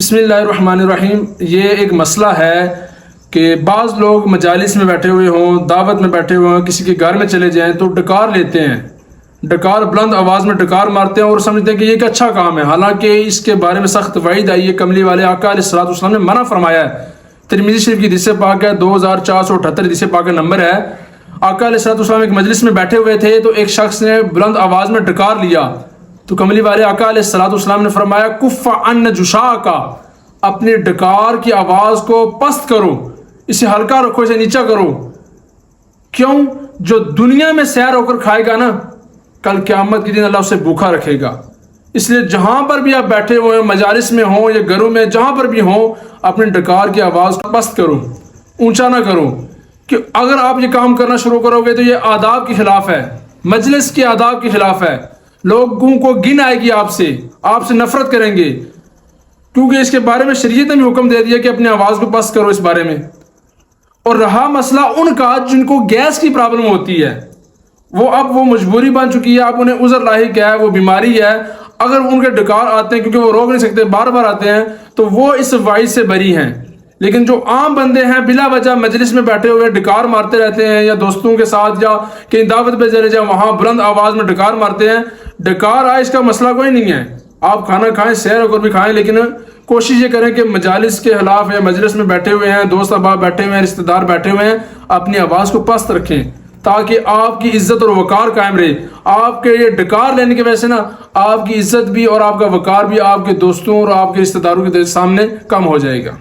بسم اللہ الرحمن الرحیم۔ یہ ایک مسئلہ ہے کہ بعض لوگ مجالس میں بیٹھے ہوئے ہوں، دعوت میں بیٹھے ہوئے ہوں، کسی کے گھر میں چلے جائیں تو ڈکار لیتے ہیں، ڈکار بلند آواز میں ڈکار مارتے ہیں اور سمجھتے ہیں کہ یہ ایک اچھا کام ہے، حالانکہ اس کے بارے میں سخت وعید آئی ہے۔ کملی والے آقا علیہ الصلوۃ والسلام نے منع فرمایا ہے۔ ترمذی شریف کی حدیث پاک ہے، 2478 حدیث پاک کا نمبر ہے۔ آقا علیہ الصلوۃ والسلام ایک مجلس میں بیٹھے ہوئے تھے تو ایک شخص نے بلند آواز میں ڈکار لیا تو کملی والے آقا علیہ الصلوۃ والسلام نے فرمایا کف عن جشاءک، اپنے ڈکار کی آواز کو پست کرو، اسے ہلکا رکھو، اسے نیچا کرو۔ کیوں؟ جو دنیا میں سیر ہو کر کھائے گا نا، کل قیامت کے دن اللہ اسے بھوکا رکھے گا۔ اس لیے جہاں پر بھی آپ بیٹھے ہوئے ہیں، مجالس میں ہوں یا گھروں میں، جہاں پر بھی ہوں، اپنے ڈکار کی آواز کو پست کرو، اونچا نہ کرو، کہ اگر آپ یہ کام کرنا شروع کرو گے تو یہ آداب کے خلاف ہے، مجلس کے آداب کے خلاف ہے، لوگوں کو گن آئے گی، آپ سے نفرت کریں گے، کیونکہ اس کے بارے میں شریعت نے بھی حکم دے دیا کہ اپنی آواز کو پست کرو اس بارے میں۔ اور رہا مسئلہ ان کا جن کو گیس کی پرابلم ہوتی ہے، وہ مجبوری بن چکی ہے، اب انہیں عذر لاحق ہے، وہ بیماری ہے، اگر ان کے ڈکار آتے ہیں کیونکہ وہ روک نہیں سکتے، بار بار آتے ہیں، تو وہ اس وعید سے بری ہیں۔ لیکن جو عام بندے ہیں بلا وجہ مجلس میں بیٹھے ہوئے ڈکار مارتے رہتے ہیں، یا دوستوں کے ساتھ یا کہیں دعوت پہ چلے جائیں وہاں بلند آواز میں ڈکار مارتے ہیں، ڈکار آئے اس کا مسئلہ کوئی نہیں ہے، آپ کھانا کھائیں، سیر ہو کر بھی کھائیں، لیکن کوشش یہ کریں کہ مجالس کے خلاف یا مجلس میں بیٹھے ہوئے ہیں، دوست احباب بیٹھے ہوئے ہیں، رشتہ دار بیٹھے ہوئے ہیں، اپنی آواز کو پست رکھیں تاکہ آپ کی عزت اور وقار قائم رہے۔ آپ کے یہ ڈکار لینے کی وجہ سے نا آپ کی عزت بھی اور آپ کا وقار بھی آپ کے دوستوں اور آپ کے رشتہ داروں کے سامنے کم ہو جائے گا۔